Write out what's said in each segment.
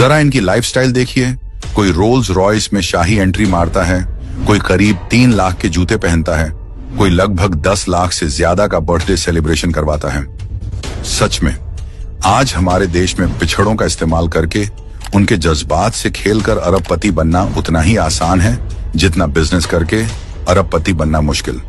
जरा इनकी लाइफस्टाइल देखिए। कोई रोल्स रॉयस में शाही एंट्री मारता है, कोई करीब 3 लाख के जूते पहनता है, कोई लगभग 10 लाख से ज्यादा का बर्थडे सेलिब्रेशन करवाता है। सच में आज हमारे देश में पिछड़ों का इस्तेमाल करके उनके जज्बात से खेलकर अरबपति बनना उतना ही आसान है जितना बिजनेस करके अरबपति बनना मुश्किल।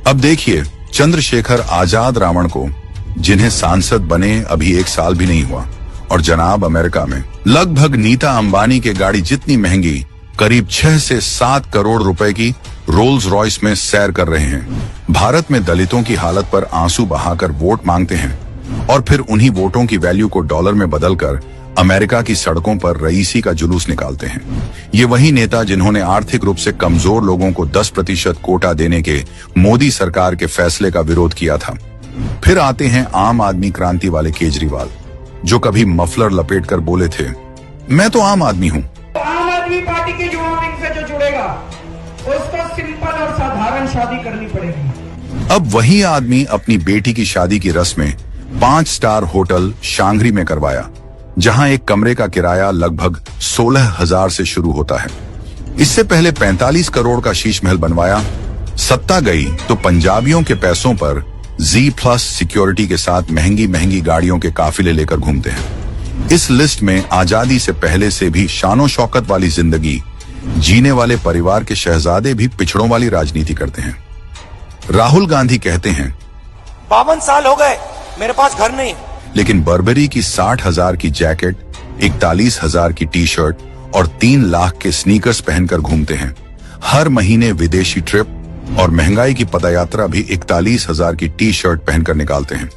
अब देखिए चंद्रशेखर आजाद रावण को, जिन्हें सांसद बने अभी 1 साल भी नहीं हुआ, और जनाब अमेरिका में लगभग नीता अंबानी के गाड़ी जितनी महंगी करीब 6 से 7 करोड़ रुपए की रोल्स रॉयस में सैर कर रहे हैं। भारत में दलितों की हालत पर आंसू बहाकर वोट मांगते हैं और फिर उन्हीं वोटों की वैल्यू को डॉलर में बदलकर अमेरिका की सड़कों पर रईसी का जुलूस निकालते हैं। ये वही नेता जिन्होंने आर्थिक रूप से कमजोर लोगों को 10% कोटा देने के मोदी सरकार के फैसले का विरोध किया था। फिर आते हैं आम आदमी क्रांति वाले केजरीवाल, जो कभी मफलर लपेटकर बोले थे, मैं तो आम आदमी हूँ। आम आदमी पार्टी के युवा विंग से जो जुड़ेगा उसको सिंपल और साधारण शादी करनी पड़ेगी। अब वही आदमी अपनी बेटी की शादी की रस्में 5 स्टार होटल शांघरी में करवाया, जहां एक कमरे का किराया लगभग 16,000 से शुरू होता है। इससे पहले 45 करोड़ का शीश महल बनवाया। सत्ता गई तो पंजाबियों के पैसों पर Z+ सिक्योरिटी के साथ महंगी महंगी गाड़ियों के काफिले लेकर घूमते हैं। इस लिस्ट में आजादी से पहले से भी शानो शौकत वाली जिंदगी जीने वाले परिवार के शहजादे भी पिछड़ों वाली राजनीति करते हैं। राहुल गांधी कहते हैं 52 साल हो गए, मेरे पास घर नहीं, लेकिन बर्बरी की 60,000 की जैकेट, 41,000 की टी शर्ट और 3 लाख के स्नीकर्स पहनकर घूमते हैं। हर महीने विदेशी ट्रिप और महंगाई की पदयात्रा भी 41,000 की टी शर्ट पहनकर निकालते हैं।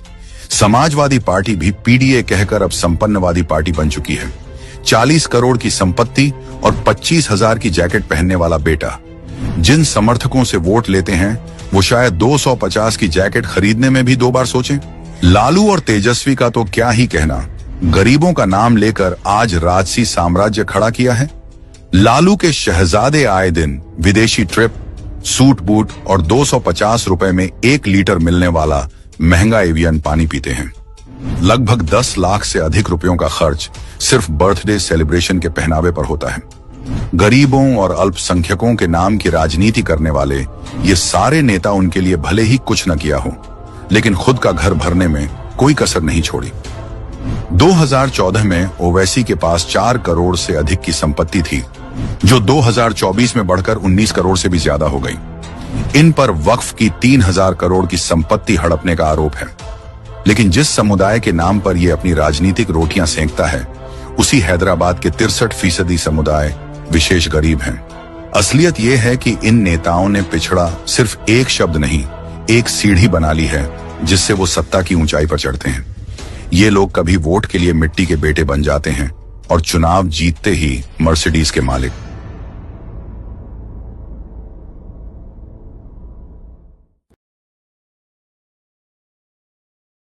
समाजवादी पार्टी भी पीडीए कहकर अब संपन्नवादी पार्टी बन चुकी है। 40 करोड़ की संपत्ति और 25,000 की जैकेट पहनने वाला बेटा। जिन समर्थकों से वोट लेते हैं वो शायद 250 की जैकेट खरीदने में भी 2 बार सोचें। लालू और तेजस्वी का तो क्या ही कहना, गरीबों का नाम लेकर आज राजसी साम्राज्य खड़ा किया है। लालू के शहजादे आए दिन विदेशी ट्रिप, सूट बूट और 250 रुपए में 1 लीटर मिलने वाला महंगा एवियन पानी पीते हैं। लगभग 10 लाख से अधिक रुपयों का खर्च सिर्फ बर्थडे सेलिब्रेशन के पहनावे पर होता है। गरीबों और अल्पसंख्यकों के नाम की राजनीति करने वाले ये सारे नेता उनके लिए भले ही कुछ न किया हो, लेकिन खुद का घर भरने में कोई कसर नहीं छोड़ी। 2014 में ओवैसी के पास 4 करोड़ से अधिक की संपत्ति थी, जो 2024 में बढ़कर 19 करोड़ से भी ज्यादा हो गई। इन पर वक्फ की 3,000 करोड़ की संपत्ति हड़पने का आरोप है। लेकिन जिस समुदाय के नाम पर यह अपनी राजनीतिक रोटियां सेंकता है, उसी हैदराबाद के 63% समुदाय विशेष गरीब हैं। असलियत यह है कि इन नेताओं ने पिछड़ा सिर्फ एक शब्द नहीं, एक सीढ़ी बना ली है जिससे वो सत्ता की ऊंचाई पर चढ़ते हैं। ये लोग कभी वोट के लिए मिट्टी के बेटे बन जाते हैं और चुनाव जीतते ही मर्सिडीज के मालिक।